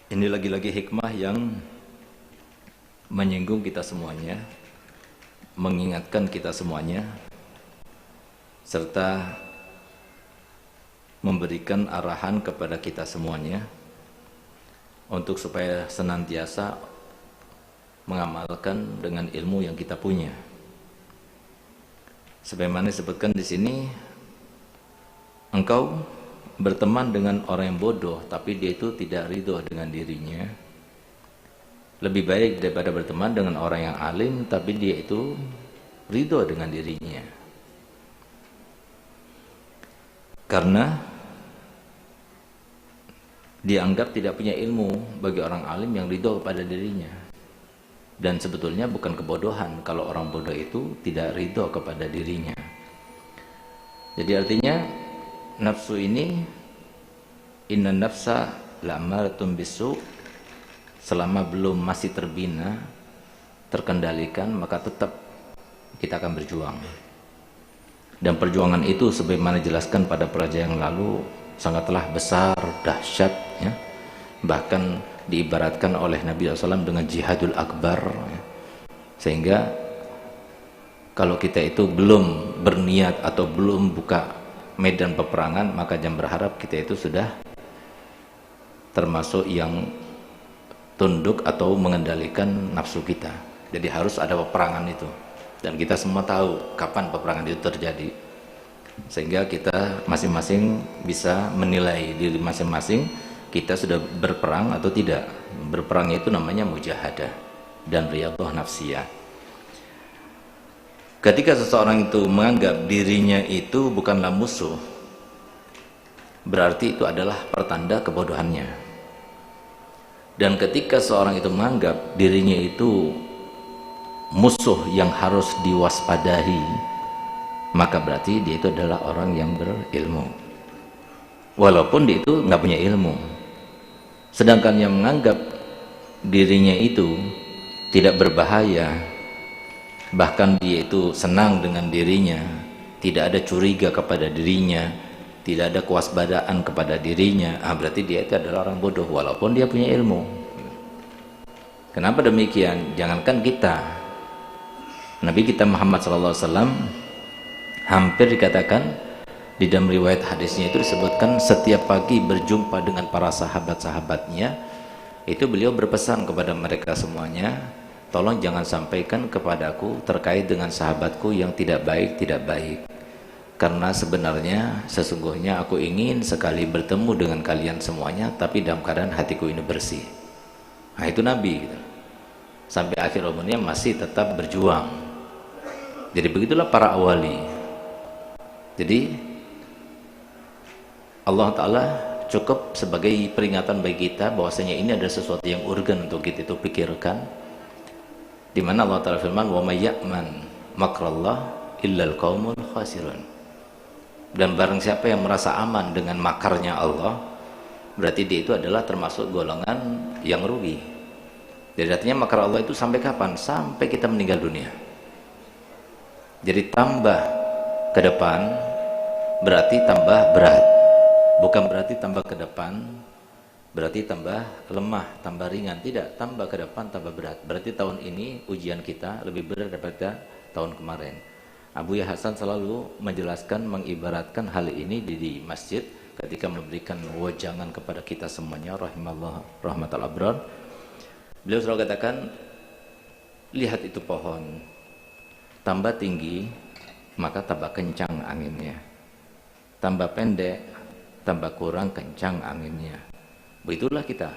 Ini lagi-lagi hikmah yang menyinggung kita semuanya, mengingatkan kita semuanya, serta memberikan arahan kepada kita semuanya untuk supaya senantiasa mengamalkan dengan ilmu yang kita punya. Sebagaimana disebutkan di sini, engkau berteman dengan orang yang bodoh tapi dia itu tidak ridho dengan dirinya, lebih baik daripada berteman dengan orang yang alim tapi dia itu ridho dengan dirinya. Karena dianggap tidak punya ilmu bagi orang alim yang ridho kepada dirinya. Dan sebetulnya bukan kebodohan kalau orang bodoh itu tidak ridho kepada dirinya. Jadi artinya nafsu ini, inna nafsa la'amaratun bisu, selama belum masih terbina, terkendalikan, maka tetap kita akan berjuang. Dan perjuangan itu sebagaimana dijelaskan pada pelajaran yang lalu sangatlah besar, dahsyat, ya. Bahkan diibaratkan oleh Nabi SAW dengan jihadul akbar, ya. Sehingga kalau kita itu belum berniat atau belum buka medan peperangan, maka jangan berharap kita itu sudah termasuk yang tunduk atau mengendalikan nafsu kita. Jadi harus ada peperangan itu, dan kita semua tahu kapan peperangan itu terjadi, sehingga kita masing-masing bisa menilai diri masing-masing, kita sudah berperang atau tidak. Berperang itu namanya mujahadah dan riyadhah nafsiyah. Ketika seseorang itu menganggap dirinya itu bukanlah musuh, berarti itu adalah pertanda kebodohannya. Dan ketika seorang itu menganggap dirinya itu musuh yang harus diwaspadahi, maka berarti dia itu adalah orang yang berilmu, walaupun dia itu nggak punya ilmu. Sedangkan yang menganggap dirinya itu tidak berbahaya, bahkan dia itu senang dengan dirinya, tidak ada curiga kepada dirinya, tidak ada kewaspadaan kepada dirinya, berarti dia itu adalah orang bodoh walaupun dia punya ilmu. Kenapa demikian? Jangankan kita, Nabi kita Muhammad SAW hampir dikatakan di dalam riwayat hadisnya itu disebutkan setiap pagi berjumpa dengan para sahabat-sahabatnya, itu beliau berpesan kepada mereka semuanya, tolong jangan sampaikan kepadaku terkait dengan sahabatku yang tidak baik, karena sebenarnya sesungguhnya aku ingin sekali bertemu dengan kalian semuanya, tapi dalam keadaan hatiku ini bersih. Nah itu Nabi gitu. Sampai akhir umurnya masih tetap berjuang. Jadi begitulah para awali. Jadi Allah Ta'ala cukup sebagai peringatan bagi kita bahwasanya ini ada sesuatu yang urgen untuk kita itu pikirkan, di mana Allah Ta'ala firman, wa may ya'man makrallah illal qaumul khasirun. Dan barang siapa yang merasa aman dengan makarnya Allah, berarti dia itu adalah termasuk golongan yang rugi. Jadi artinya makar Allah itu sampai kapan? Sampai kita meninggal dunia. Jadi tambah ke depan berarti tambah berat, bukan berarti tambah ke depan berarti tambah lemah, tambah ringan. Tidak, tambah ke depan tambah berat. Berarti tahun ini ujian kita lebih berat daripada tahun kemarin. Abu Ya Hasan selalu menjelaskan, mengibaratkan hal ini di masjid ketika memberikan wejangan kepada kita semuanya, rahimallah rahmatal abrar. Beliau selalu katakan, lihat itu pohon, tambah tinggi maka tambah kencang anginnya, tambah pendek tambah kurang kencang anginnya. Begitulah kita,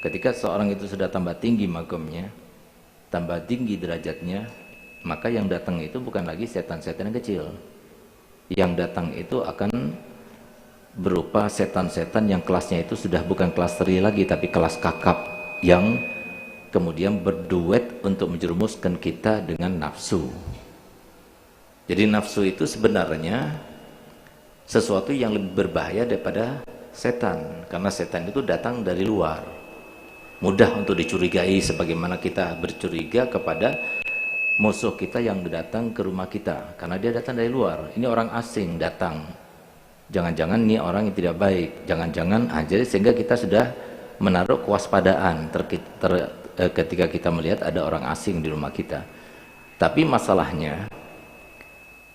ketika seorang itu sudah tambah tinggi makomnya, tambah tinggi derajatnya, maka yang datang itu bukan lagi setan-setan kecil. Yang datang itu akan berupa setan-setan yang kelasnya itu sudah bukan kelas teri lagi, tapi kelas kakap, yang kemudian berduet untuk menjerumuskan kita dengan nafsu. Jadi nafsu itu sebenarnya sesuatu yang lebih berbahaya daripada setan, karena setan itu datang dari luar, mudah untuk dicurigai, sebagaimana kita bercuriga kepada musuh kita yang datang ke rumah kita, karena dia datang dari luar. Ini orang asing datang, jangan-jangan ini orang yang tidak baik, jangan-jangan aja, sehingga kita sudah menaruh kewaspadaan ketika kita melihat ada orang asing di rumah kita. Tapi masalahnya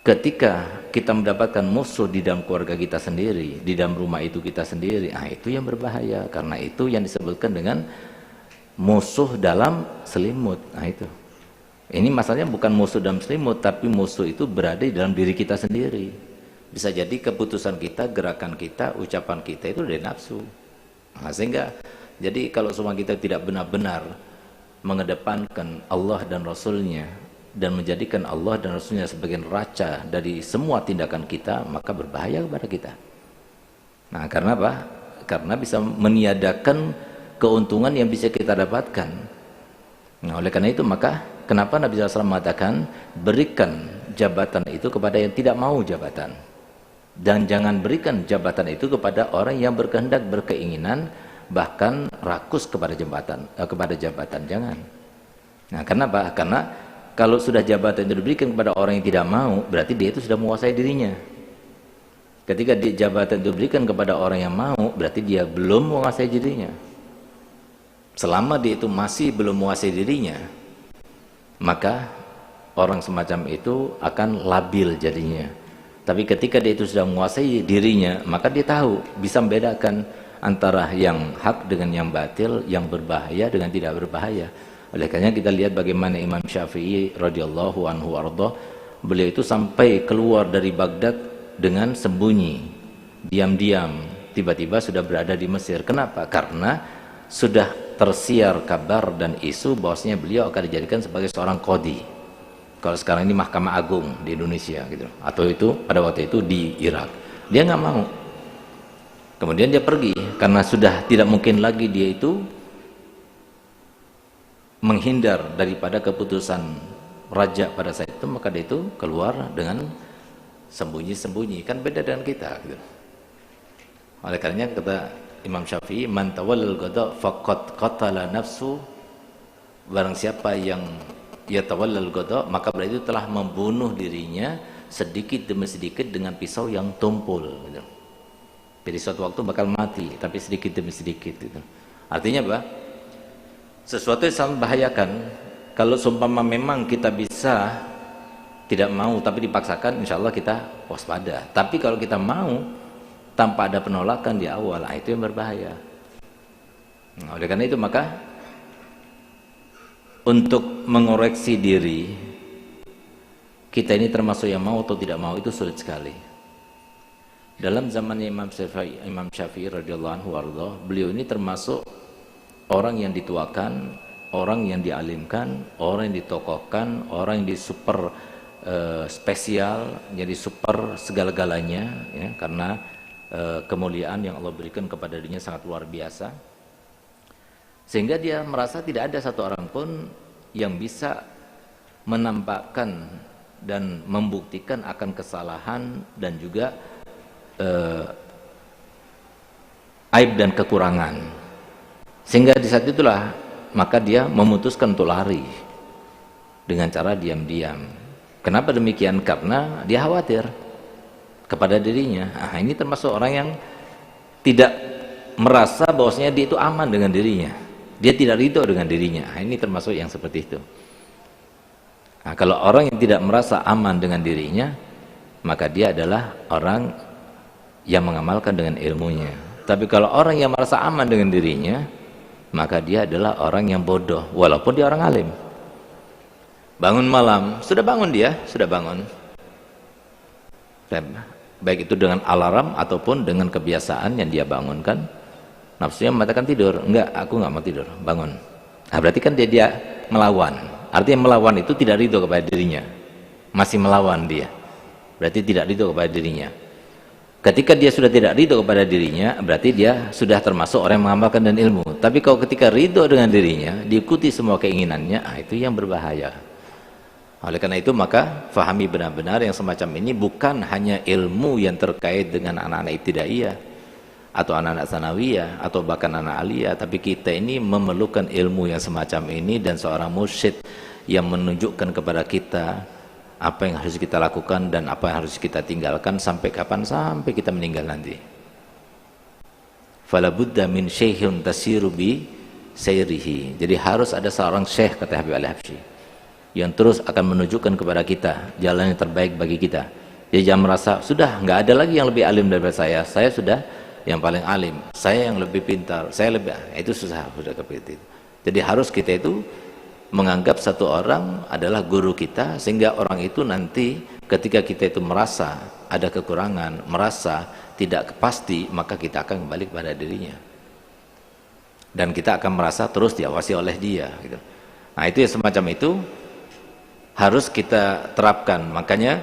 ketika kita mendapatkan musuh di dalam keluarga kita sendiri, di dalam rumah itu kita sendiri, itu yang berbahaya, karena itu yang disebutkan dengan musuh dalam selimut. Itu. Ini masalahnya bukan musuh dalam selimut, tapi musuh itu berada di dalam diri kita sendiri. Bisa jadi keputusan kita, gerakan kita, ucapan kita itu dari nafsu. Sehingga jadi kalau semua kita tidak benar-benar mengedepankan Allah dan Rasulnya dan menjadikan Allah dan Rasulnya sebagai neraca dari semua tindakan kita, maka berbahaya kepada kita. Karena apa? Karena bisa meniadakan keuntungan yang bisa kita dapatkan. Oleh karena itu maka kenapa Nabi SAW mengatakan berikan jabatan itu kepada yang tidak mau jabatan, dan jangan berikan jabatan itu kepada orang yang berkehendak, berkeinginan, bahkan rakus kepada jabatan, jangan. Kenapa? Karena kalau sudah jabatan itu diberikan kepada orang yang tidak mau, berarti dia itu sudah menguasai dirinya. Ketika jabatan itu diberikan kepada orang yang mau, berarti dia belum menguasai dirinya. Selama dia itu masih belum menguasai dirinya, maka orang semacam itu akan labil jadinya. Tapi ketika dia itu sudah menguasai dirinya, maka dia tahu, bisa membedakan antara yang hak dengan yang batil, yang berbahaya dengan tidak berbahaya. Oleh karena kita lihat bagaimana Imam Syafi'i radhiyallahu anhu arda, beliau itu sampai keluar dari Baghdad dengan sembunyi, diam-diam, tiba-tiba sudah berada di Mesir. Kenapa? Karena sudah tersiar kabar dan isu bahwasanya beliau akan dijadikan sebagai seorang qadhi. Kalau sekarang ini Mahkamah Agung di Indonesia gitu, atau itu pada waktu itu di Irak. Dia nggak mau. Kemudian dia pergi karena sudah tidak mungkin lagi dia itu menghindar daripada keputusan raja pada saat itu, maka dia itu keluar dengan sembunyi-sembunyi. Kan beda dengan kita gitu. Oleh karenanya kata Imam Syafi'i, man tawallal qada faqad qatala nafsu, barang siapa yang yatawallal qada, maka berarti itu telah membunuh dirinya sedikit demi sedikit dengan pisau yang tumpul gitu. Jadi suatu waktu bakal mati, tapi sedikit demi sedikit gitu. Artinya apa? Sesuatu yang sangat membahayakan. Kalau seumpama memang kita bisa tidak mau tapi dipaksakan, insya Allah kita waspada. Tapi kalau kita mau tanpa ada penolakan di awal, itu yang berbahaya. Oleh karena itu maka untuk mengoreksi diri kita ini termasuk yang mau atau tidak mau itu sulit sekali. Dalam zamannya Imam Syafi'i radhiyallahu anhu warda, beliau ini termasuk orang yang dituakan, orang yang dialimkan, orang yang ditokohkan, orang yang di super spesial, jadi super segala-galanya, ya, karena kemuliaan yang Allah berikan kepada dirinya sangat luar biasa, sehingga dia merasa tidak ada satu orang pun yang bisa menampakkan dan membuktikan akan kesalahan dan juga aib dan kekurangan. Sehingga di saat itulah maka dia memutuskan untuk lari dengan cara diam-diam. Kenapa demikian? Karena dia khawatir kepada dirinya. Ini termasuk orang yang tidak merasa bahwasanya dia itu aman dengan dirinya. Dia tidak ridho dengan dirinya. Ini termasuk yang seperti itu. Kalau orang yang tidak merasa aman dengan dirinya, maka dia adalah orang yang mengamalkan dengan ilmunya. Tapi kalau orang yang merasa aman dengan dirinya, maka dia adalah orang yang bodoh walaupun dia orang alim. Bangun malam, sudah bangun dia, sudah bangun. Baik itu dengan alarm ataupun dengan kebiasaan yang dia bangunkan. Nafsunya mengatakan tidur, enggak, aku enggak mau tidur, bangun. Berarti kan dia melawan. Artinya melawan itu tidak ridho kepada dirinya. Masih melawan dia. Berarti tidak ridho kepada dirinya. Ketika dia sudah tidak ridho kepada dirinya, berarti dia sudah termasuk orang yang mengamalkan dan ilmu. Tapi kalau ketika ridho dengan dirinya, diikuti semua keinginannya, itu yang berbahaya. Oleh karena itu maka fahami benar-benar yang semacam ini bukan hanya ilmu yang terkait dengan anak-anak ibtidaiyah atau anak-anak sanawiyah atau bahkan anak aliyah, tapi kita ini memerlukan ilmu yang semacam ini dan seorang mursyid yang menunjukkan kepada kita apa yang harus kita lakukan dan apa yang harus kita tinggalkan sampai kapan? Sampai kita meninggal nanti. fala budda min syaikhun tasiru bi sayrihi. Jadi harus ada seorang syekh, kata Habib Al-Habsyi, yang terus akan menunjukkan kepada kita jalan yang terbaik bagi kita. Jadi jangan merasa sudah nggak ada lagi yang lebih alim daripada saya sudah yang paling alim, saya yang lebih pintar, saya lebih, itu susah sudah seperti itu. Jadi harus kita itu menganggap satu orang adalah guru kita, sehingga orang itu nanti ketika kita itu merasa ada kekurangan, merasa tidak pasti, maka kita akan kembali kepada dirinya dan kita akan merasa terus diawasi oleh dia gitu. Nah itu ya, semacam itu harus kita terapkan. Makanya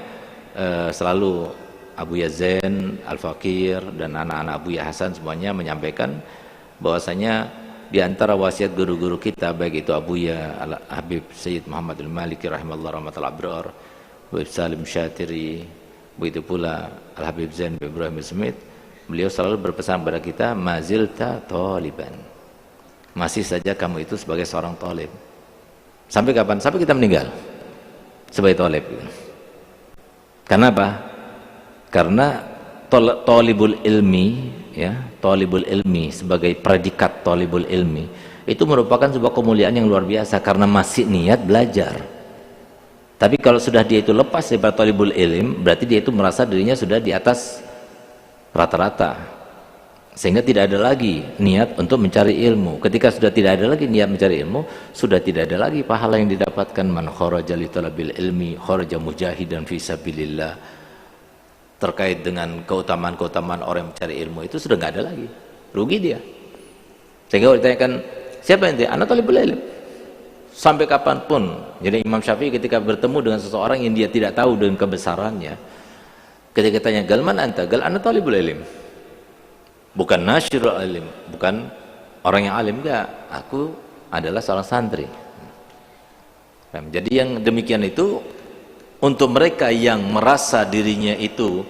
selalu Abu Yazain Al-Fakir dan anak-anak Abu Ya Hasan semuanya menyampaikan bahwasanya di antara wasiat guru-guru kita, baik itu Abu Ya Habib Sayyid Muhammad Al-Maliki rahimahullah rahmatul abrar, Habib Salim Syatiri, begitu pula Al-Habib Zain bin Ibrahim Smith, beliau selalu berpesan kepada kita, mazilta taliban, masih saja kamu itu sebagai seorang talib. Sampai kapan? Sampai kita meninggal sebagai talib. Karena apa? Karena talibul ilmi, ya, talibul ilmi sebagai predikat talibul ilmi itu merupakan sebuah kemuliaan yang luar biasa karena masih niat belajar. Tapi kalau sudah dia itu lepas dari talibul ilm, berarti dia itu merasa dirinya sudah di atas rata-rata, sehingga tidak ada lagi niat untuk mencari ilmu. Ketika sudah tidak ada lagi niat mencari ilmu, sudah tidak ada lagi pahala yang didapatkan. Man kharaja li talabil ilmi kharaja mujahidan fi sabilillah. Terkait dengan keutamaan-keutamaan orang yang mencari ilmu itu sudah nggak ada lagi, rugi dia. Sehingga ditanyakan, siapa ente? Ana talibul ilm. Sampai kapanpun. Jadi Imam Syafi'i ketika bertemu dengan seseorang yang dia tidak tahu dengan kebesarannya, ketika tanya, gal man anta? Gal ana talibul ilm. Bukan nasyirul ilm, bukan orang yang alim, enggak, aku adalah seorang santri. Jadi yang demikian itu untuk mereka yang merasa dirinya itu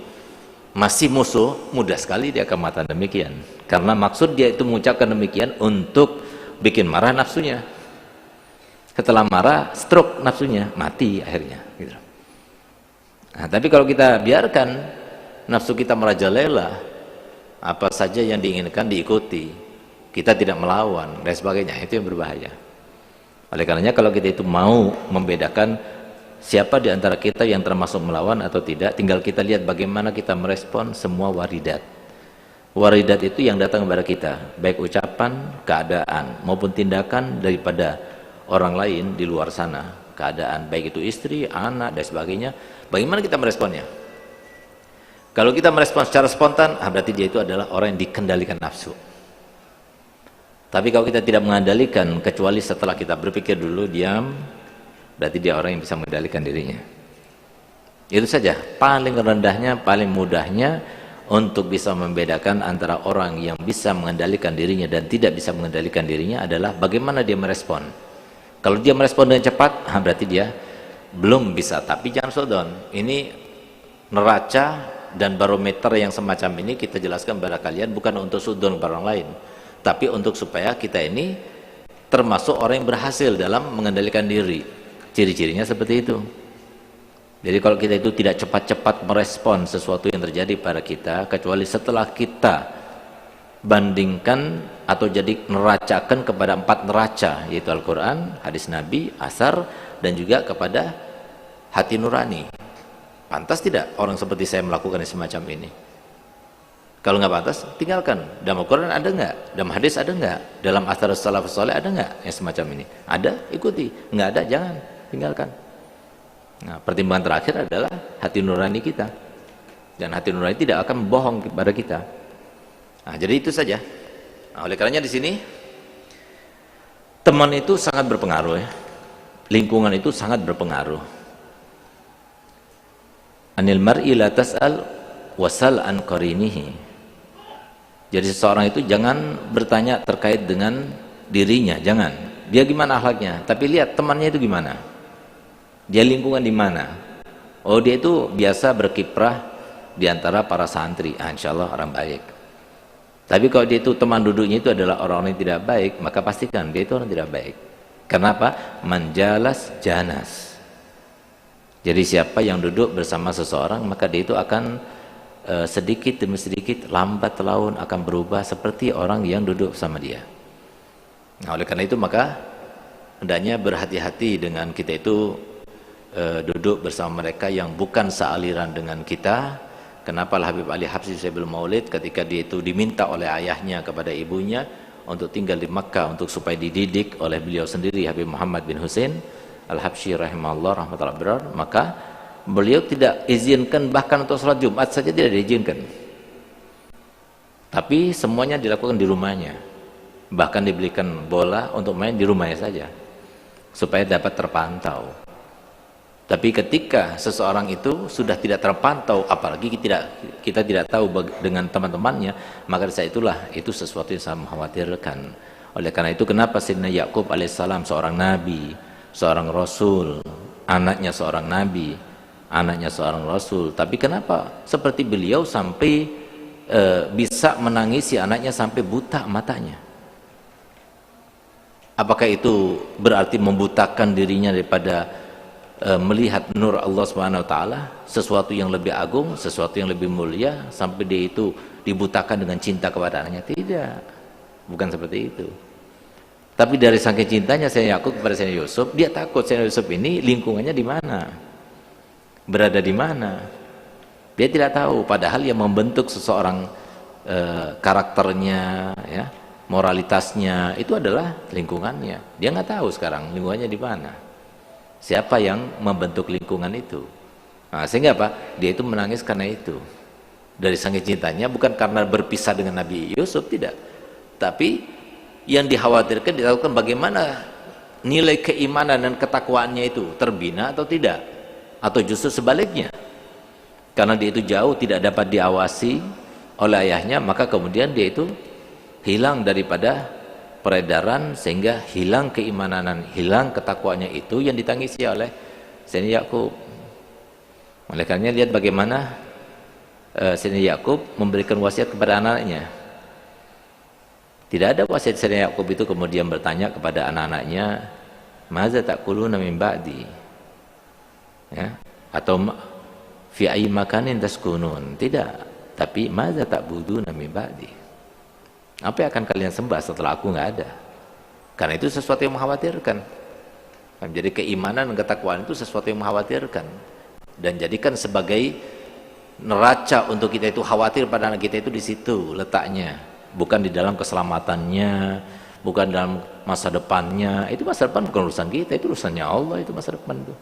masih musuh, mudah sekali dia akan mengatakan demikian, karena maksud dia itu mengucapkan demikian untuk bikin marah nafsunya. Setelah marah, stroke nafsunya, mati akhirnya gitu. Nah, tapi kalau kita biarkan nafsu kita merajalela, apa saja yang diinginkan diikuti, kita tidak melawan dan sebagainya, itu yang berbahaya. Oleh karenanya kalau kita itu mau membedakan siapa di antara kita yang termasuk melawan atau tidak, tinggal kita lihat bagaimana kita merespon semua waridat. Waridat itu yang datang kepada kita, baik ucapan, keadaan maupun tindakan daripada orang lain di luar sana, keadaan baik itu istri, anak dan sebagainya. Bagaimana kita meresponnya? Kalau kita merespon secara spontan, berarti dia itu adalah orang yang dikendalikan nafsu. Tapi kalau kita tidak mengendalikan, kecuali setelah kita berpikir dulu, diam, berarti dia orang yang bisa mengendalikan dirinya. Itu saja, paling rendahnya, paling mudahnya untuk bisa membedakan antara orang yang bisa mengendalikan dirinya dan tidak bisa mengendalikan dirinya adalah bagaimana dia merespon. Kalau dia merespon dengan cepat, berarti dia belum bisa. Tapi jangan sodon, ini neraca dan barometer yang semacam ini kita jelaskan kepada kalian bukan untuk sudon kepada orang lain, tapi untuk supaya kita ini termasuk orang yang berhasil dalam mengendalikan diri. Ciri-cirinya seperti itu. Jadi kalau kita itu tidak cepat-cepat merespon sesuatu yang terjadi pada kita, kecuali setelah kita bandingkan atau jadi neracakan kepada 4 neraca, yaitu Al-Quran, hadis Nabi, asar, dan juga kepada hati nurani. Pantas tidak orang seperti saya melakukan yang semacam ini? Kalau nggak pantas, tinggalkan. Dalam Al-Quran ada nggak? Dalam hadis ada nggak? Dalam asar salafus saleh ada nggak yang semacam ini? Ada, ikuti. Nggak ada, jangan, tinggalkan. Nah, pertimbangan terakhir adalah hati nurani kita, dan hati nurani tidak akan bohong kepada kita. Nah, jadi itu saja. Nah, oleh karenanya di sini teman itu sangat berpengaruh, ya. Lingkungan itu sangat berpengaruh. Anil mar'i la tas'al wasal an qarinihi. Jadi seseorang itu jangan bertanya terkait dengan dirinya, jangan. Dia gimana akhlaknya, tapi lihat temannya itu gimana. Dia lingkungan di mana? Oh, dia itu biasa berkiprah di antara para santri, insyaallah orang baik. Tapi kalau dia itu teman duduknya itu adalah orang-orang yang tidak baik, maka pastikan dia itu orang tidak baik. Kenapa? Manjalas janas. Jadi siapa yang duduk bersama seseorang, maka dia itu akan sedikit demi sedikit, lambat laun akan berubah seperti orang yang duduk sama dia. Nah, oleh karena itu maka hendaknya berhati-hati dengan kita itu duduk bersama mereka yang bukan sealiran dengan kita. Kenapa Habib Ali Habsyi Sayyibul Maulid ketika dia itu diminta oleh ayahnya kepada ibunya untuk tinggal di Makkah untuk supaya dididik oleh beliau sendiri Habib Muhammad bin Husain Al-Habsyi rahimahullah rahmatullah berar, maka beliau tidak izinkan bahkan untuk sholat Jumat saja tidak diizinkan, tapi semuanya dilakukan di rumahnya, bahkan dibelikan bola untuk main di rumahnya saja supaya dapat terpantau. Tapi ketika seseorang itu sudah tidak terpantau, apalagi kita tidak tahu dengan teman-temannya, maka saat itulah itu sesuatu yang sangat mengkhawatirkan. Oleh karena itu kenapa Sayyidina Yakub alaihissalam seorang nabi, seorang rasul, anaknya seorang nabi, anaknya seorang rasul, tapi kenapa seperti beliau sampai bisa menangisi anaknya sampai buta matanya? Apakah itu berarti membutakan dirinya daripada melihat nur Allah Subhanahu wa taala, sesuatu yang lebih agung, sesuatu yang lebih mulia, sampai dia itu dibutakan dengan cinta kepada anaknya? Tidak, bukan seperti itu. Tapi dari saking cintanya Sayyidina Yakub kepada Sayyidina Yusuf, dia takut Sayyidina Yusuf ini lingkungannya di mana, berada di mana. Dia tidak tahu, padahal yang membentuk seseorang karakternya, ya, moralitasnya itu adalah lingkungannya. Dia nggak tahu sekarang lingkungannya di mana, siapa yang membentuk lingkungan itu. Nah, sehingga apa? Dia itu menangis karena itu. Dari saking cintanya, bukan karena berpisah dengan Nabi Yusuf, tidak. Tapi yang dikhawatirkan dilakukan bagaimana nilai keimanan dan ketakwaannya itu terbina atau tidak, atau justru sebaliknya, karena dia itu jauh tidak dapat diawasi oleh ayahnya, maka kemudian dia itu hilang daripada peredaran, sehingga hilang keimanan, hilang ketakwaannya itu yang ditangisi oleh Sayyidina Yakub. Oleh karena lihat bagaimana Sayyidina Yakub memberikan wasiat kepada anaknya. Tidak ada wasiat Sayyidina Yakub itu kemudian bertanya kepada anak-anaknya, "Maza ta'kuluna min ba'di?" Ya, atau "Fi ayyi makanin taskunun?" Tidak, tapi "Maza ta'buduna min ba'di?" Apa yang akan kalian sembah setelah aku nggak ada? Karena itu sesuatu yang mengkhawatirkan. Jadi keimanan dan ketakwaan itu sesuatu yang mengkhawatirkan, dan jadikan sebagai neraca untuk kita itu khawatir pada anak kita itu di situ letaknya. Bukan di dalam keselamatannya, bukan dalam masa depannya. Itu masa depan bukan urusan kita, itu urusannya Allah, itu masa depan itu.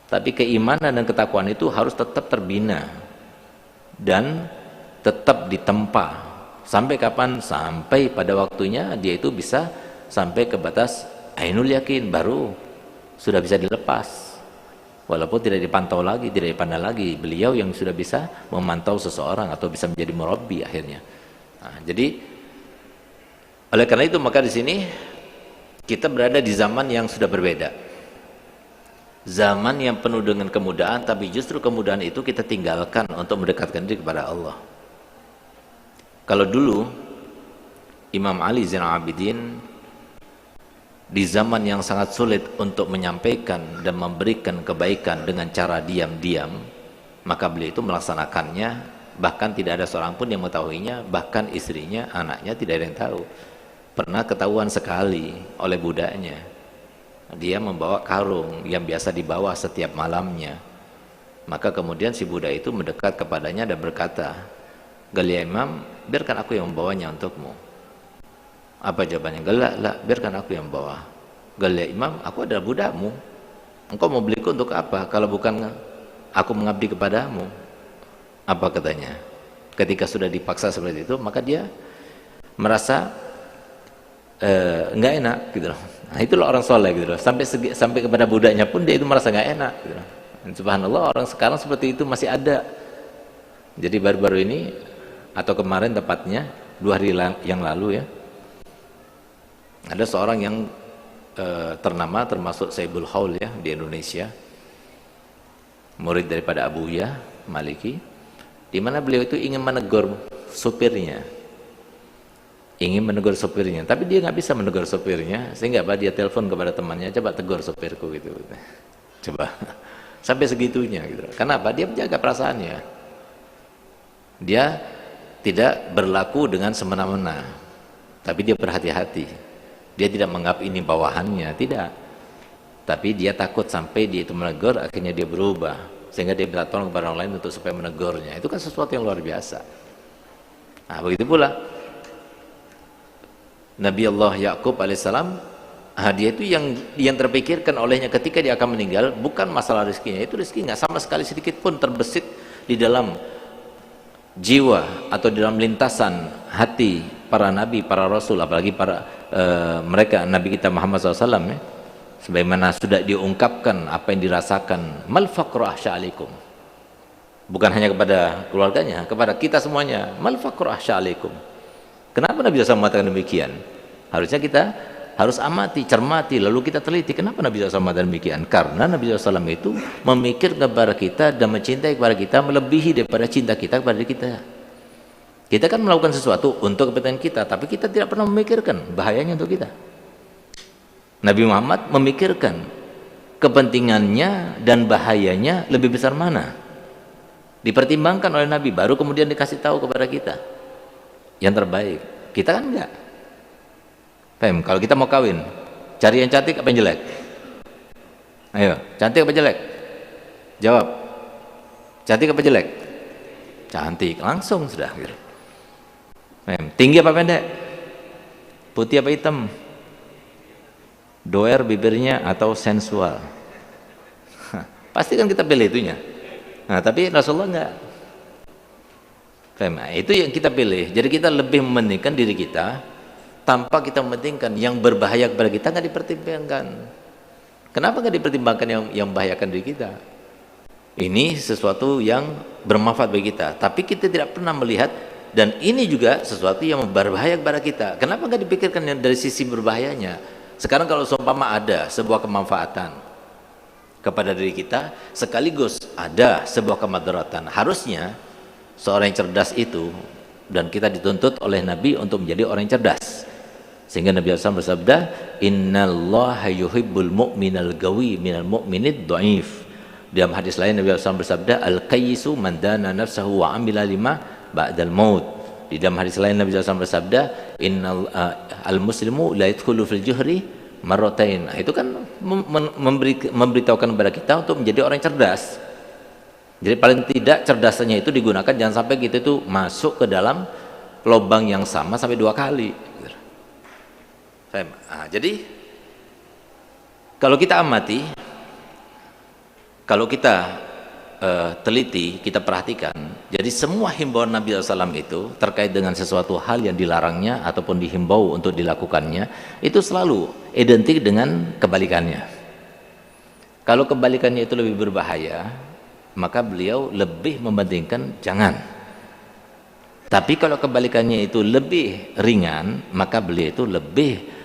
Tapi keimanan dan ketakwaan itu harus tetap terbina dan tetap ditempa. Sampai kapan? Sampai pada waktunya dia itu bisa sampai ke batas ainul yakin, baru sudah bisa dilepas. Walaupun tidak dipantau lagi, tidak dipandang lagi. Beliau yang sudah bisa memantau seseorang atau bisa menjadi murabbi akhirnya. Nah, jadi oleh karena itu maka di sini kita berada di zaman yang sudah berbeda, zaman yang penuh dengan kemudahan, tapi justru kemudahan itu kita tinggalkan untuk mendekatkan diri kepada Allah. Kalau dulu Imam Ali Zainal Abidin di zaman yang sangat sulit untuk menyampaikan dan memberikan kebaikan dengan cara diam-diam, maka beliau itu melaksanakannya. Bahkan tidak ada seorang pun yang mengetahuinya, bahkan istrinya, anaknya tidak ada yang tahu. Pernah ketahuan sekali oleh budaknya, dia membawa karung yang biasa dibawa setiap malamnya. Maka kemudian si budak itu mendekat kepadanya dan berkata, "Galia Imam, biarkan aku yang membawanya untukmu." Apa jawabannya? "Galak, biarkan aku yang membawa." "Galia Imam, aku adalah budakmu, engkau mau beliku untuk apa kalau bukan aku mengabdi kepadamu?" Apa katanya? Ketika sudah dipaksa seperti itu, maka dia merasa nggak enak gitu loh. Nah, itulah orang soleh gitu loh. Sampai kepada budaknya pun dia itu merasa nggak enak gitu loh. Dan subhanallah, orang sekarang seperti itu masih ada. Jadi baru-baru ini atau kemarin tepatnya 2 hari yang lalu ya, ada seorang yang ternama termasuk Saibul Haul ya di Indonesia, murid daripada Abu Ya Maliki, di mana beliau itu ingin menegur supirnya, tapi dia nggak bisa menegur supirnya, sehingga dia telepon kepada temannya, "Coba tegur supirku," gitu. Coba sampai segitunya gitu. Kenapa? Dia menjaga perasaannya. Dia tidak berlaku dengan semena-mena, tapi dia berhati-hati. Dia tidak menganggap ini bawahannya, tidak. Tapi dia takut sampai dia itu menegur, akhirnya dia berubah, sehingga dia minta tolong kepada orang lain untuk supaya menegurnya. Itu kan sesuatu yang luar biasa. Nah, begitu pula Nabi Allah Yakub alaihissalam, dia itu yang terpikirkan olehnya ketika dia akan meninggal bukan masalah rezekinya. Itu rezeki nggak sama sekali sedikit pun terbesit di dalam jiwa atau di dalam lintasan hati para nabi, para rasul, apalagi para mereka Nabi kita Muhammad SAW, ya. Sebagaimana sudah diungkapkan apa yang dirasakan, mal faqru ahsya alaikum, bukan hanya kepada keluarganya, kepada kita semuanya, mal faqru ahsya alaikum. Kenapa Nabi SAW mengatakan demikian? Harusnya kita harus amati, cermati, lalu kita teliti kenapa Nabi SAW mengatakan demikian. Karena Nabi SAW itu memikir kepada kita dan mencintai kepada kita melebihi daripada cinta kita kepada diri kita. Kita kan melakukan sesuatu untuk kepentingan kita, tapi kita tidak pernah memikirkan bahayanya untuk kita. Nabi Muhammad memikirkan kepentingannya dan bahayanya lebih besar mana, dipertimbangkan oleh Nabi, baru kemudian dikasih tahu kepada kita yang terbaik. Kita kan enggak. Paham? Kalau kita mau kawin, cari yang cantik apa yang jelek? Ayo, cantik apa jelek? Jawab. Cantik apa jelek? Cantik, langsung sudah gitu. Paham? Tinggi apa pendek? Putih apa hitam? Doer bibirnya atau sensual? Pasti kan kita pilih itunya. Nah, tapi Rasulullah enggak. Nah, itu yang kita pilih. Jadi kita lebih mementingkan diri kita tanpa kita mementingkan yang berbahaya kepada kita, nggak dipertimbangkan. Kenapa nggak dipertimbangkan yang membahayakan diri kita? Ini sesuatu yang bermanfaat bagi kita, tapi kita tidak pernah melihat, dan ini juga sesuatu yang berbahaya kepada kita. Kenapa nggak dipikirkan dari sisi berbahayanya? Sekarang kalau seumpama ada sebuah kemanfaatan kepada diri kita, sekaligus ada sebuah kemadaratan, harusnya seorang yang cerdas itu, dan kita dituntut oleh Nabi untuk menjadi orang yang cerdas, sehingga Nabi SAW bersabda, innallaha yuhibbul mu'minal gawi minal mu'minid dhaif. Dalam hadis lain Nabi SAW bersabda, al-qayyisu man dana nafsahu wa amila lima ba'dal maut. Di dalam hadis lain Nabi SAW bersabda, innal al-muslimu la yadkhulu fil juhri marratain. Itu kan memberitahukan kepada kita untuk menjadi orang yang cerdas. Jadi paling tidak cerdasannya itu digunakan, jangan sampai kita itu masuk ke dalam lubang yang sama sampai 2 kali. Jadi kalau kita amati, kalau kita teliti, kita perhatikan, jadi semua himbauan Nabi SAW itu terkait dengan sesuatu hal yang dilarangnya ataupun dihimbau untuk dilakukannya, itu selalu identik dengan kebalikannya. Kalau kebalikannya itu lebih berbahaya, maka beliau lebih mementingkan jangan. Tapi kalau kebalikannya itu lebih ringan, maka beliau itu lebih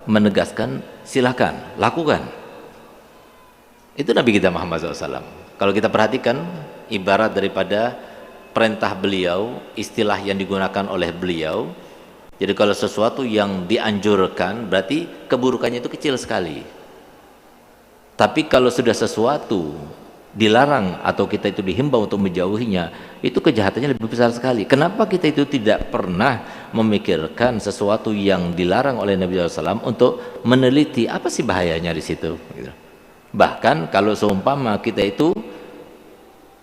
menegaskan silakan, lakukan. Itu Nabi kita Muhammad SAW. Kalau kita perhatikan ibarat daripada perintah beliau, istilah yang digunakan oleh beliau, jadi kalau sesuatu yang dianjurkan berarti keburukannya itu kecil sekali. Tapi kalau sudah sesuatu dilarang atau kita itu dihimbau untuk menjauhinya, itu kejahatannya lebih besar sekali. Kenapa kita itu tidak pernah memikirkan sesuatu yang dilarang oleh Nabi SAW untuk meneliti apa sih bahayanya di situ? Bahkan kalau seumpama kita itu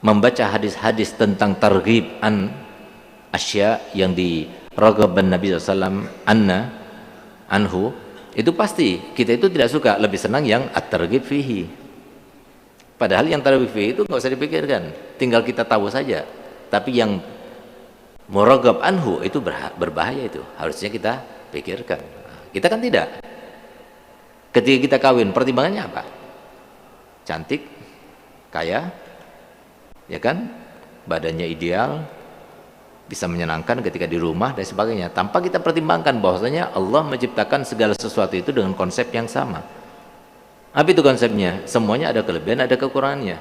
membaca hadis-hadis tentang targhib an asya yang diraghaban Nabi SAW anhu, itu pasti kita itu tidak suka, lebih senang yang at-targhib fihi. Padahal yang targhib fihi itu nggak usah dipikirkan, tinggal kita tahu saja. Tapi yang muraghab anhu itu berbahaya, itu harusnya kita pikirkan. Kita kan tidak. Ketika kita kawin, pertimbangannya apa? Cantik, kaya, ya kan, badannya ideal, bisa menyenangkan ketika di rumah dan sebagainya, tanpa kita pertimbangkan bahwasanya Allah menciptakan segala sesuatu itu dengan konsep yang sama. Apa itu konsepnya? Semuanya ada kelebihan, ada kekurangannya.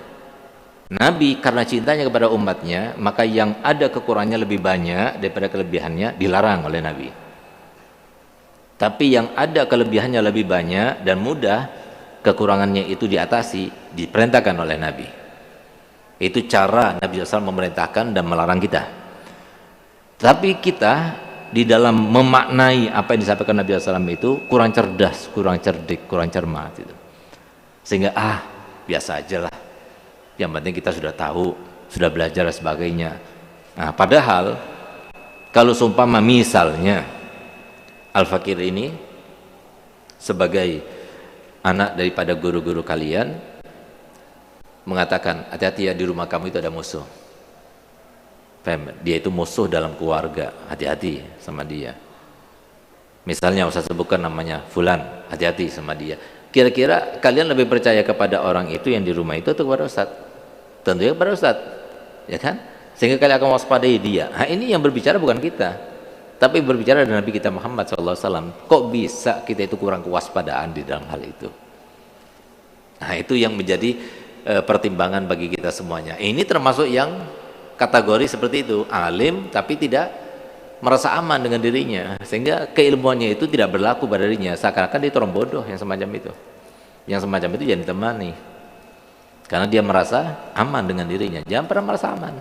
Nabi karena cintanya kepada umatnya, maka yang ada kekurangannya lebih banyak daripada kelebihannya dilarang oleh Nabi. Tapi yang ada kelebihannya lebih banyak dan mudah kekurangannya itu diatasi, diperintahkan oleh Nabi. Itu cara Nabi SAW memerintahkan dan melarang kita. Tapi kita di dalam memaknai apa yang disampaikan Nabi SAW itu kurang cerdas, kurang cerdik, kurang cermat gitu. Sehingga biasa aja lah, yang penting kita sudah tahu, sudah belajar dan sebagainya. Nah, padahal kalau seumpama misalnya Al-Fakir ini sebagai anak daripada guru-guru kalian mengatakan, hati-hati ya, di rumah kamu itu ada musuh. Dia itu musuh dalam keluarga, hati-hati sama dia. Misalnya Ustaz sebutkan namanya Fulan, hati-hati sama dia. Kira-kira kalian lebih percaya kepada orang itu yang di rumah itu atau kepada Ustaz? Tentunya kepada Ustaz, ya kan? Sehingga kalian akan waspadai dia. Nah, ini yang berbicara bukan kita, tapi berbicara dengan Nabi kita Muhammad SAW. Kok bisa kita itu kurang kewaspadaan di dalam hal itu? Nah, itu yang menjadi pertimbangan bagi kita semuanya. Ini termasuk yang kategori seperti itu, alim tapi tidak merasa aman dengan dirinya, sehingga keilmuannya itu tidak berlaku pada dirinya, seakan-akan dia itu orang bodoh. Yang semacam itu jangan ditemani, karena dia merasa aman dengan dirinya. Jangan pernah merasa aman.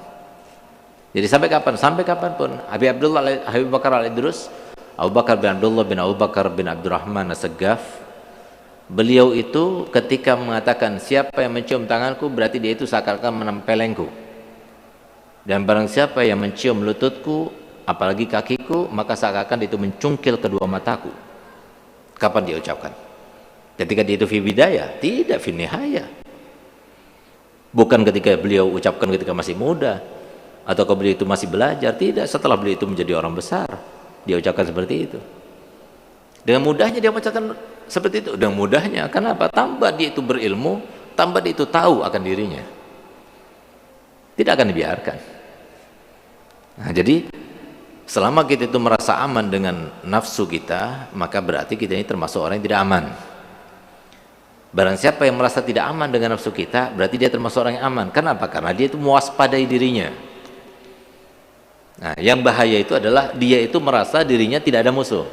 Jadi sampai kapanpun Habib Bakar Al-Idrus, Abu Bakar bin Abdullah bin Abu Bakar bin Abdurrahman As-Saggaf, beliau itu ketika mengatakan siapa yang mencium tanganku berarti dia itu seakan-akan menempelengku, dan barang siapa yang mencium lututku apalagi kakiku maka seakan-akan itu mencungkil kedua mataku. Kapan dia ucapkan? Ketika dia itu fi bidayah, tidak fi nihayah. Bukan ketika beliau ucapkan ketika masih muda atau kalau beliau itu masih belajar, tidak, setelah beliau itu menjadi orang besar dia ucapkan seperti itu. Dengan mudahnya dia mengucapkan seperti itu, dengan mudahnya. Kenapa? Tambah dia itu berilmu, tambah dia itu tahu akan dirinya, tidak akan dibiarkan. Nah, jadi selama kita itu merasa aman dengan nafsu kita, maka berarti kita ini termasuk orang yang tidak aman. Barang siapa yang merasa tidak aman dengan nafsu kita, berarti dia termasuk orang yang aman. Kenapa? Karena dia itu mewaspadai dirinya. Nah, yang bahaya itu adalah dia itu merasa dirinya tidak ada musuh,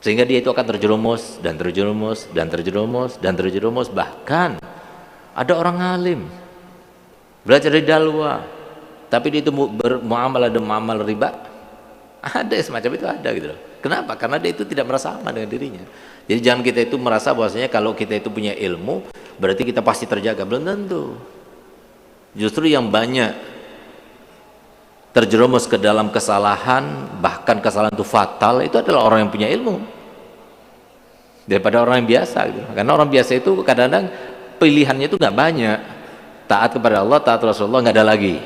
sehingga dia itu akan terjerumus dan terjerumus dan terjerumus dan terjerumus. Bahkan ada orang alim belajar dari dalwa, tapi dia itu bermuamalah dengan muamalah riba. Ada semacam itu, ada gitu loh. Kenapa? Karena dia itu tidak merasa aman dengan dirinya. Jadi jangan kita itu merasa bahwasanya kalau kita itu punya ilmu berarti kita pasti terjaga. Belum tentu. Justru yang banyak terjerumus ke dalam kesalahan, bahkan kesalahan itu fatal, itu adalah orang yang punya ilmu daripada orang yang biasa gitu. Karena orang biasa itu kadang-kadang pilihannya itu nggak banyak. Taat kepada Allah, taat Rasulullah, nggak ada lagi.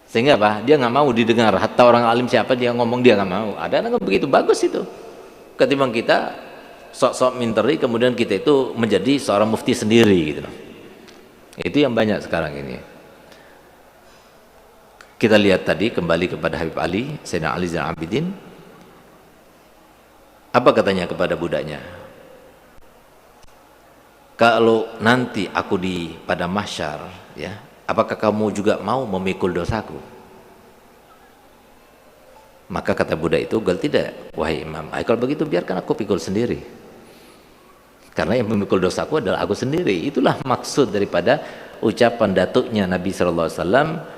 Sehingga apa? Dia nggak mau didengar. Hatta orang alim siapa dia ngomong dia nggak mau. Ada anak begitu, bagus itu. Ketimbang kita sok-sok minteri, kemudian kita itu menjadi seorang mufti sendiri gitu. Itu yang banyak sekarang ini. Kita lihat tadi kembali kepada Habib Ali, Sayyidina Ali Zainal Abidin. Apa katanya kepada budaknya? Kalau nanti aku di pada mahsyar, ya, apakah kamu juga mau memikul dosaku? Maka kata budak itu, gal tidak, wahai imam. Kalau begitu biarkan aku pikul sendiri. Karena yang memikul dosaku adalah aku sendiri. Itulah maksud daripada ucapan datuknya Nabi SAW.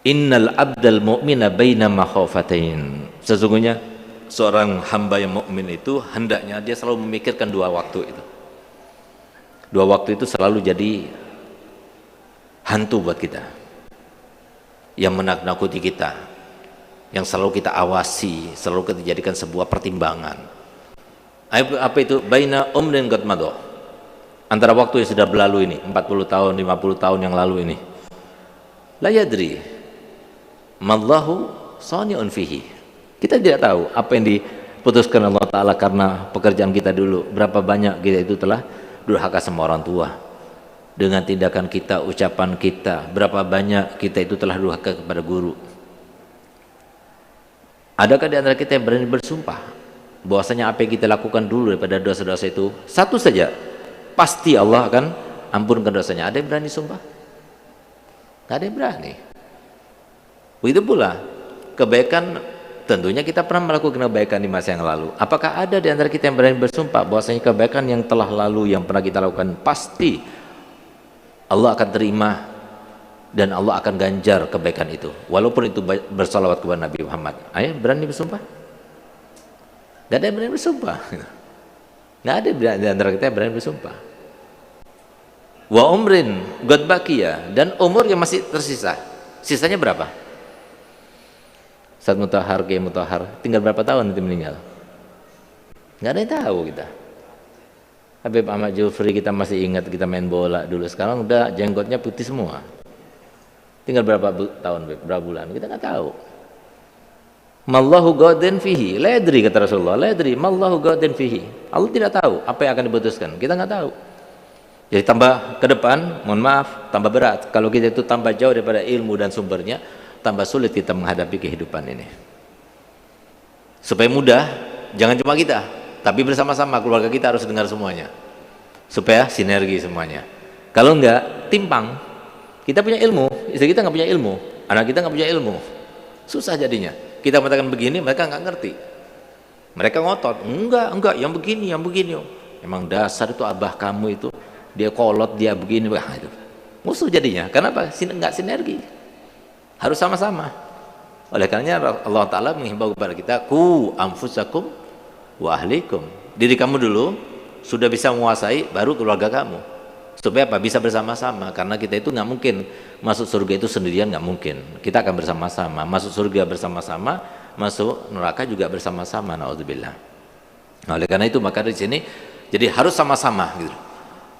Innal abdal mu'mina baina makhafatain. Sesungguhnya seorang hamba yang mukmin itu hendaknya dia selalu memikirkan dua waktu itu. Dua waktu itu selalu jadi hantu buat kita, yang menakut-nakuti kita, yang selalu kita awasi, selalu kita jadikan sebuah pertimbangan. Apa itu? Baina umrin qad madha, antara waktu yang sudah berlalu ini, 40 tahun, 50 tahun yang lalu ini. La yadri mallahu sani'un fihi. Kita tidak tahu apa yang diputuskan Allah Ta'ala karena pekerjaan kita dulu. Berapa banyak kita itu telah durhaka sama orang tua dengan tindakan kita, ucapan kita. Berapa banyak kita itu telah durhaka kepada guru. Adakah di antara kita yang berani bersumpah bahwasanya apa yang kita lakukan dulu daripada dosa-dosa itu satu saja pasti Allah akan ampunkan dosanya? Ada yang berani sumpah? Nggak ada yang berani. Begitu pula kebaikan, tentunya kita pernah melakukan kebaikan di masa yang lalu. Apakah ada di antara kita yang berani bersumpah bahwasanya kebaikan yang telah lalu yang pernah kita lakukan pasti Allah akan terima dan Allah akan ganjar kebaikan itu, walaupun itu bersalawat kepada Nabi Muhammad. Ayo, berani bersumpah? Gak ada yang berani bersumpah. Gak ada di antara kita yang berani bersumpah. Wa umrin god bakia, dan umur yang masih tersisa. Sisanya berapa? Saat mutahhar, Kiai Mutahhar, tinggal berapa tahun nanti meninggal? Gak ada yang tahu kita. Habib Ahmad Jufri kita masih ingat, kita main bola dulu, sekarang udah jenggotnya putih semua. Tinggal berapa tahun, berapa bulan, kita nggak tahu. Mallahu ghadin fihi, la yadri, kata Rasulullah, la yadri mallahu ghadin fihi. Allah tidak tahu apa yang akan diputuskan, kita nggak tahu. Jadi tambah ke depan, mohon maaf, tambah berat. Kalau kita itu tambah jauh daripada ilmu dan sumbernya, tambah sulit kita menghadapi kehidupan ini. Supaya mudah, jangan cuma kita, tapi bersama-sama keluarga kita harus dengar semuanya, supaya sinergi semuanya. Kalau enggak, timpang. Kita punya ilmu, istri kita nggak punya ilmu, anak kita nggak punya ilmu, susah jadinya. Kita mengatakan begini, mereka nggak ngerti, mereka ngotot, enggak, yang begini. Emang dasar itu abah kamu itu, dia kolot, dia begini, itu musuh jadinya. Kenapa? Nggak sinergi, harus sama-sama. Oleh karenanya Allah Ta'ala menghimbau kepada kita, ku anfusakum wa ahlikum, diri kamu dulu sudah bisa menguasai, baru keluarga kamu. Supaya apa? Bisa bersama-sama. Karena kita itu nggak mungkin masuk surga itu sendirian, nggak mungkin. Kita akan bersama-sama, masuk surga bersama-sama, masuk neraka juga bersama-sama. Naudzubillah. Nah, oleh karena itu maka di sini jadi harus sama-sama gitu.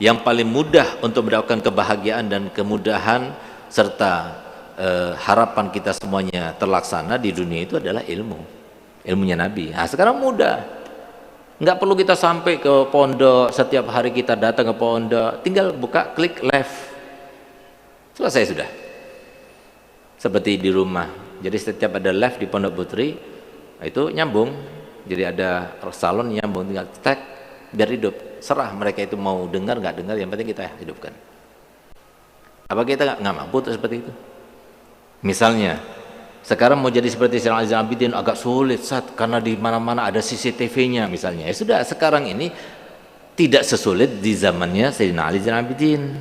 Yang paling mudah untuk mendapatkan kebahagiaan dan kemudahan serta harapan kita semuanya terlaksana di dunia itu adalah ilmunya Nabi. Nah, sekarang mudah. Nggak perlu kita sampai ke pondok, setiap hari kita datang ke pondok, tinggal buka klik live, selesai sudah. Seperti di rumah, jadi setiap ada live di Pondok Putri itu nyambung, jadi ada salon nyambung, tinggal tag biar hidup. Serah mereka itu mau dengar nggak dengar, yang penting kita hidupkan. Apa kita nggak mampu tuh seperti itu? Misalnya sekarang mau jadi seperti Sayyidina Ali Zainal Abidin agak sulit, karena di mana-mana ada CCTV-nya misalnya. Ya sudah, sekarang ini tidak sesulit di zamannya Sayyidina Ali Zainal Abidin.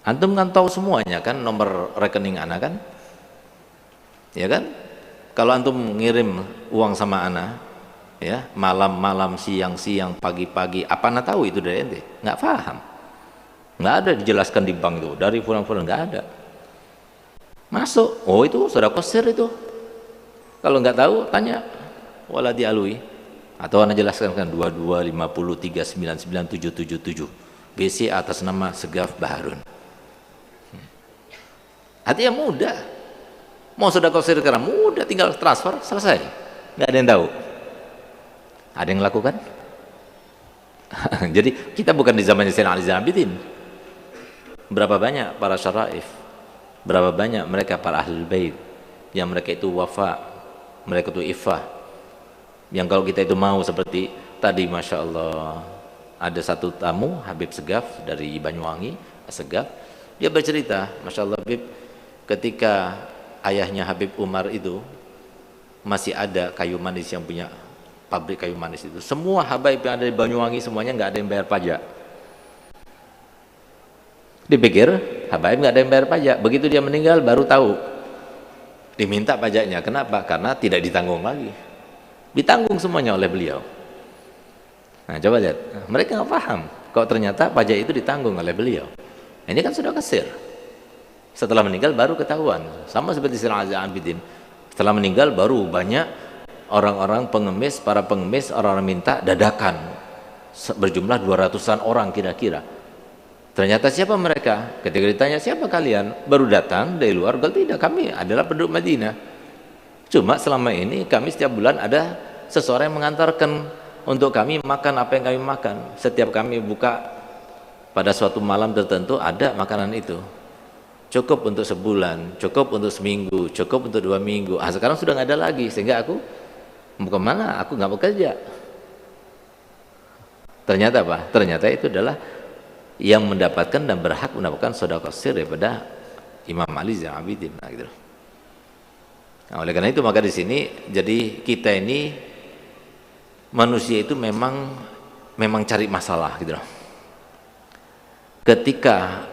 Antum kan tahu semuanya kan, nomor rekening anak kan? Ya kan? Kalau antum ngirim uang sama anak, ya, malam-malam, siang-siang, pagi-pagi, apa anak tahu itu dari ente? Nggak paham. Nggak ada dijelaskan di bank itu, dari fulan-fulan, nggak ada. Masuk, oh itu sedekah sir itu. Kalau nggak tahu tanya wala dialui, atau anda jelaskan kan 2250399777 BC atas nama Segaf Baharun. Artinya mudah. Mau sedekah sir karena mudah, tinggal transfer selesai. Nggak ada yang tahu. Ada yang lakukan? Jadi kita bukan di zamannya Sayyidina Ali Zainal Abidin. Berapa banyak para syaraif, berapa banyak mereka para ahlul bait yang mereka itu wafa, mereka itu ifah, yang kalau kita itu mau seperti tadi, Masya Allah, ada satu tamu Habib Segaf dari Banyuwangi, Segaf, dia bercerita, Masya Allah Habib, ketika ayahnya Habib Umar itu masih ada kayu manis, yang punya pabrik kayu manis itu, semua habaib yang ada di Banyuwangi semuanya nggak ada yang bayar pajak. Dipikir habaib nggak ada yang bayar pajak, begitu dia meninggal baru tahu diminta pajaknya. Kenapa? Karena tidak ditanggung lagi, ditanggung semuanya oleh beliau. Nah coba lihat, mereka nggak paham kalau ternyata pajak itu ditanggung oleh beliau. Ini kan sudah kesir, setelah meninggal baru ketahuan. Sama seperti Sayyidina Ali Zainal Abidin, setelah meninggal baru banyak orang-orang pengemis, para pengemis, orang-orang minta dadakan, berjumlah 200-an orang kira-kira. Ternyata siapa mereka? Ketika ditanya siapa kalian, baru datang dari luar, kalau tidak, kami adalah penduduk Madinah. Cuma selama ini kami setiap bulan ada seseorang yang mengantarkan untuk kami makan apa yang kami makan. Setiap kami buka pada suatu malam tertentu ada makanan itu. Cukup untuk sebulan, cukup untuk seminggu, cukup untuk 2 minggu. Ah, sekarang sudah nggak ada lagi, sehingga aku mau kemana? Aku nggak bekerja. Ternyata apa? Ternyata itu adalah yang mendapatkan dan berhak mendapatkan sedekah sir daripada Imam Ali Zainal Abidin. Nah, gitu. Nah, oleh karena itu maka di sini jadi kita ini manusia itu memang cari masalah gitu loh. Ketika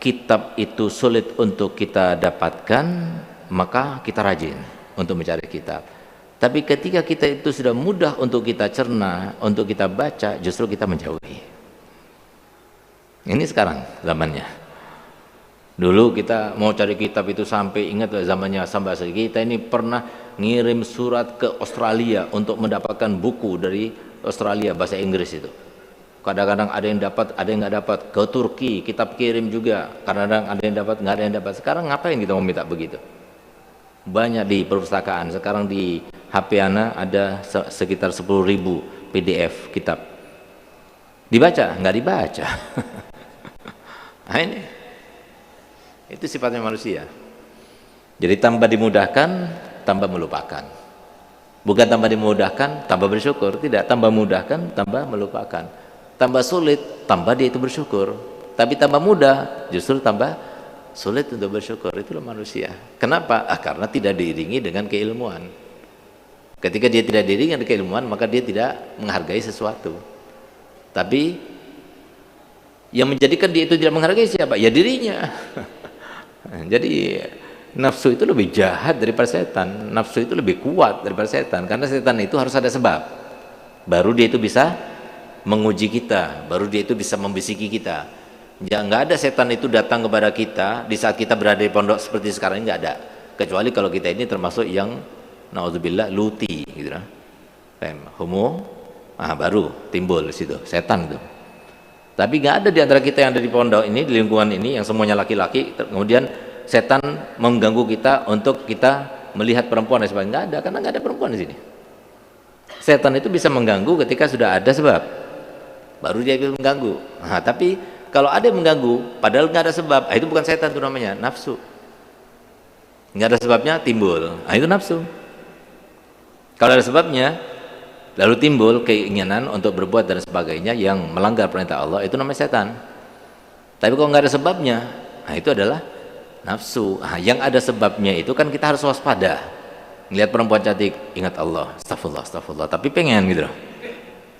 kitab itu sulit untuk kita dapatkan, maka kita rajin untuk mencari kitab. Tapi ketika kita itu sudah mudah untuk kita cerna, untuk kita baca, justru kita menjauhi. Ini sekarang zamannya. Dulu kita mau cari kitab itu sampai, ingat zamannya sampai kita ini pernah ngirim surat ke Australia untuk mendapatkan buku dari Australia bahasa Inggris itu. Kadang-kadang ada yang dapat, ada yang nggak dapat. Ke Turki kitab kirim juga, kadang-kadang ada yang dapat, nggak ada yang dapat. Sekarang ngapain kita mau minta begitu? Banyak di perpustakaan. Sekarang di HP Ana ada sekitar 10.000 PDF kitab. Dibaca? Nggak dibaca. Nah ini, itu sifatnya manusia. Jadi tambah dimudahkan, tambah melupakan. Bukan tambah dimudahkan, tambah bersyukur. Tidak, tambah mudahkan, tambah melupakan. Tambah sulit, tambah dia itu bersyukur. Tapi tambah mudah, justru tambah sulit untuk bersyukur. Itulah manusia. Kenapa? Karena tidak diiringi dengan keilmuan. Ketika dia tidak diiringi dengan keilmuan, maka dia tidak menghargai sesuatu. Tapi yang menjadikan dia itu tidak menghargai siapa? Ya dirinya. Jadi nafsu itu lebih jahat daripada setan. Nafsu itu lebih kuat daripada setan. Karena setan itu harus ada sebab. Baru dia itu bisa menguji kita. Baru dia itu bisa membisiki kita. Ya, nggak ada setan itu datang kepada kita di saat kita berada di pondok seperti sekarang ini, nggak ada. Kecuali kalau kita ini termasuk yang naudzubillah luti gitu. Homo, baru timbul di situ setan itu. Tapi nggak ada di antara kita yang ada di pondok ini, di lingkungan ini yang semuanya laki-laki, kemudian setan mengganggu kita untuk kita melihat perempuan dan sebagainya. Nggak ada, karena nggak ada perempuan di sini. Setan itu bisa mengganggu ketika sudah ada sebab, baru dia bisa mengganggu. Tapi kalau ada yang mengganggu, padahal nggak ada sebab, itu bukan setan, itu namanya nafsu. Nggak ada sebabnya timbul, itu nafsu. Kalau ada sebabnya, lalu timbul keinginan untuk berbuat dan sebagainya yang melanggar perintah Allah, itu namanya setan. Tapi kalau nggak ada sebabnya, itu adalah nafsu. Yang ada sebabnya itu kan kita harus waspada. Ngelihat perempuan cantik, ingat Allah, astagfirullah, astagfirullah. Tapi pengen gitu loh,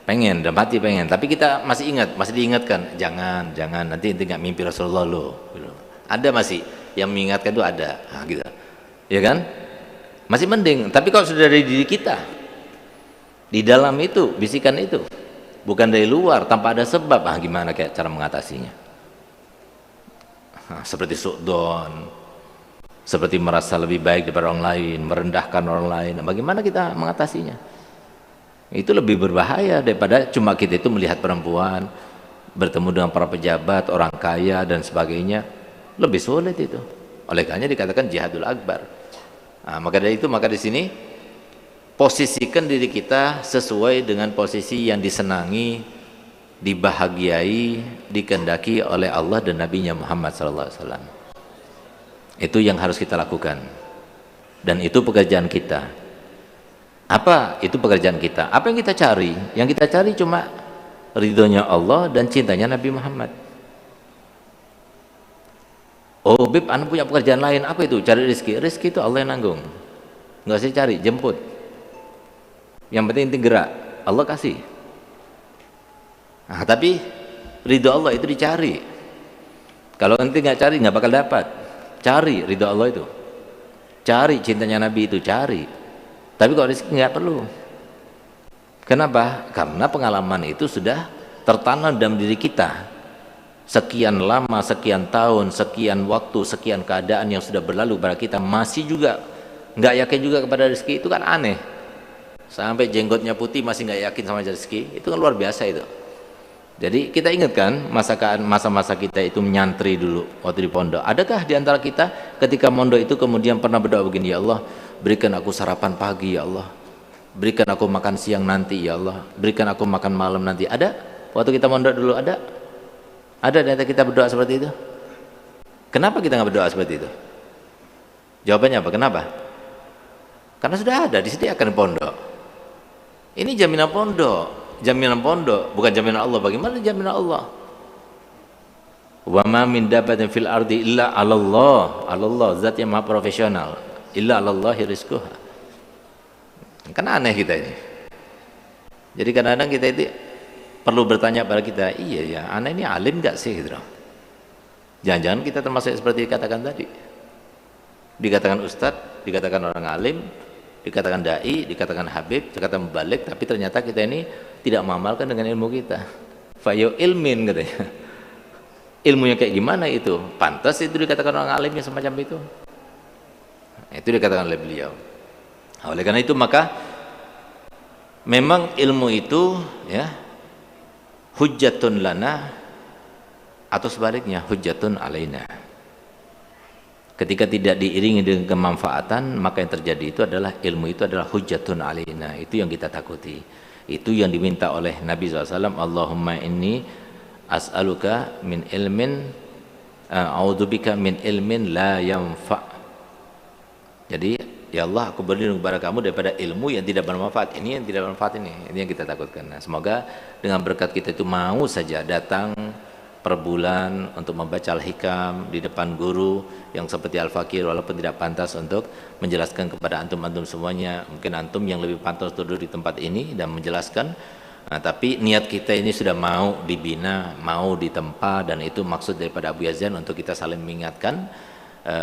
pengen, dan mati pengen. Tapi kita masih ingat, masih diingatkan, jangan, nanti nggak mimpi Rasulullah loh. Gitu. Ada masih yang mengingatkan itu ada, gitu, ya kan? Masih mending. Tapi kalau sudah dari diri kita, di dalam itu, bisikan itu, bukan dari luar, tanpa ada sebab, gimana kayak cara mengatasinya? Seperti su'don, seperti merasa lebih baik daripada orang lain, merendahkan orang lain. Bagaimana kita mengatasinya? Itu lebih berbahaya daripada cuma kita itu melihat perempuan, bertemu dengan para pejabat, orang kaya dan sebagainya. Lebih sulit itu. Oleh karena dikatakan jihadul akbar. Maka dari itu, maka di sini posisikan diri kita sesuai dengan posisi yang disenangi, dibahagiai, dikehendaki oleh Allah dan Nabi-Nya Muhammad SAW. Itu yang harus kita lakukan, dan itu pekerjaan kita. Apa itu pekerjaan kita? Apa yang kita cari? Yang kita cari cuma ridhonya Allah dan cintanya Nabi Muhammad. Oh Bib, anda punya pekerjaan lain, apa itu? Cari rezeki. Rezeki itu Allah yang nanggung, nggak usah cari, jemput. Yang penting inti gerak, Allah kasih. Tapi ridho Allah itu dicari. Kalau nanti nggak cari, nggak bakal dapat. Cari ridho Allah itu, cari cintanya Nabi itu, cari. Tapi kalau rezeki nggak perlu. Kenapa? Karena pengalaman itu sudah tertanam dalam diri kita. Sekian lama, sekian tahun, sekian waktu, sekian keadaan yang sudah berlalu pada kita, masih juga nggak yakin juga kepada rezeki, itu kan aneh. Sampai jenggotnya putih masih nggak yakin sama rezeki, itu kan luar biasa itu. Jadi kita ingatkan masa-masa kita itu menyantri dulu waktu di pondok. Adakah di antara kita ketika mondok itu kemudian pernah berdoa begini, ya Allah, berikan aku sarapan pagi, ya Allah, berikan aku makan siang nanti, ya Allah, berikan aku makan malam nanti? Ada? Waktu kita mondok dulu ada? Ada di antara kita berdoa seperti itu? Kenapa kita nggak berdoa seperti itu? Jawabannya apa? Kenapa? Karena sudah ada, disediakan pondok. Ini jaminan pondok, jaminan pondok, bukan jaminan Allah. Bagaimana jaminan Allah? Wa ma min dabbatin fil ardi illa 'alallah. Allah zat yang maha profesional. Illa 'alallahi rizquha. Kan aneh kita ini. Jadi kadang-kadang kita itu perlu bertanya pada kita, iya ya, anak ini alim gak sih gitu. Jangan-jangan kita termasuk seperti dikatakan tadi. Dikatakan ustadz, dikatakan orang alim, dikatakan dai, dikatakan habib, dikatakan mubalik, tapi ternyata kita ini tidak mengamalkan dengan ilmu kita. Fayo ilmin katanya. Ilmunya kayak gimana itu? Pantas itu dikatakan orang alim yang semacam itu. Itu dikatakan oleh beliau. Oleh karena itu maka memang ilmu itu ya hujjatun lana atau sebaliknya hujjatun alaina. Ketika tidak diiringi dengan kemanfaatan, maka yang terjadi itu adalah ilmu itu adalah hujjatun alaina. Itu yang kita takuti. Itu yang diminta oleh Nabi SAW. Allahumma inni as'aluka min ilmin a'udzubika min ilmin la yanfa'. Jadi ya Allah, aku berlindung kepada kamu daripada ilmu yang tidak bermanfaat. Ini yang tidak bermanfaat ini yang kita takutkan. Nah, semoga dengan berkat kita itu mau saja datang per bulan untuk membaca al-hikam di depan guru yang seperti Al-Fakir, walaupun tidak pantas untuk menjelaskan kepada antum-antum semuanya. Mungkin antum yang lebih pantas duduk di tempat ini dan menjelaskan. Nah, tapi niat kita ini sudah mau dibina, mau ditempa, dan itu maksud daripada Abu Yazan untuk kita saling mengingatkan.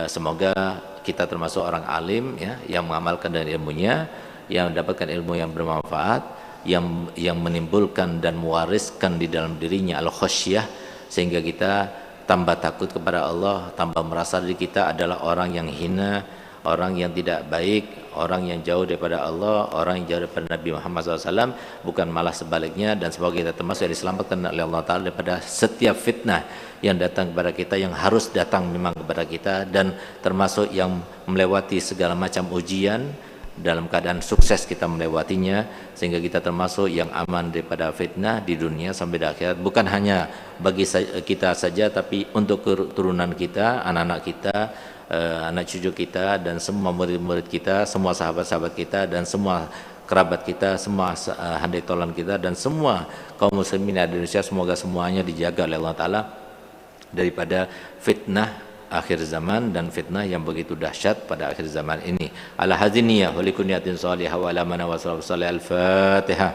Semoga kita termasuk orang alim ya, yang mengamalkan dari ilmunya, yang mendapatkan ilmu yang bermanfaat, yang menimbulkan dan mewariskan di dalam dirinya al-khasyah, sehingga kita tambah takut kepada Allah, tambah merasa diri kita adalah orang yang hina, orang yang tidak baik, orang yang jauh daripada Allah, orang yang jauh daripada Nabi Muhammad SAW, bukan malah sebaliknya. Dan semoga kita termasuk yang diselamatkan oleh Allah Ta'ala daripada setiap fitnah yang datang kepada kita, yang harus datang memang kepada kita, dan termasuk yang melewati segala macam ujian dalam keadaan sukses kita melewatinya, sehingga kita termasuk yang aman daripada fitnah di dunia sampai di akhirat, bukan hanya bagi kita saja, tapi untuk keturunan kita, anak-anak kita, anak cucu kita, dan semua murid-murid kita, semua sahabat-sahabat kita, dan semua kerabat kita, semua handai tolan kita, dan semua kaum muslimin di Indonesia. Semoga semuanya dijaga oleh Allah Ta'ala daripada fitnah akhir zaman dan fitnah yang begitu dahsyat pada akhir zaman ini. Ala hadziniyah wa likuniyatin salihah wa ala mana wa sallallahu al-Fatihah.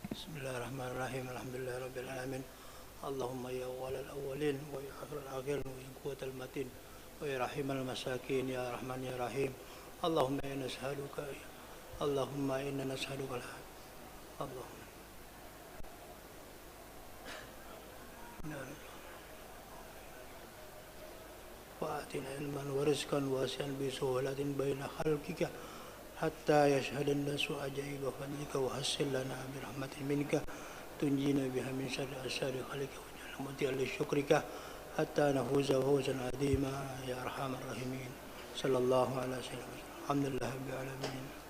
Bismillahirrahmanirrahim. Alhamdulillahirabbil alamin. Allahumma ya awwalal awwalin wa ya akhiral akhirin wa ya quwwatal matin wa ya rahimal masakin ya rahman ya rahim. Allahumma inna nas'aluka Allahumma inna nas'aluka Allahumma wa atina ilman wa rizqan wasi'an bi suhulatin baina khalqika hatta yashhadu an-nasu ajaiba fadlika wa hassil lana bi rahmatin minka tunjina biha min syarri asyari khalika wa jalla muti'al syukrika hatta nafuza fawzan adima ya arhamar rahimin. Sallallahu alaihi wasallam. Alhamdulillah rabbil alamin.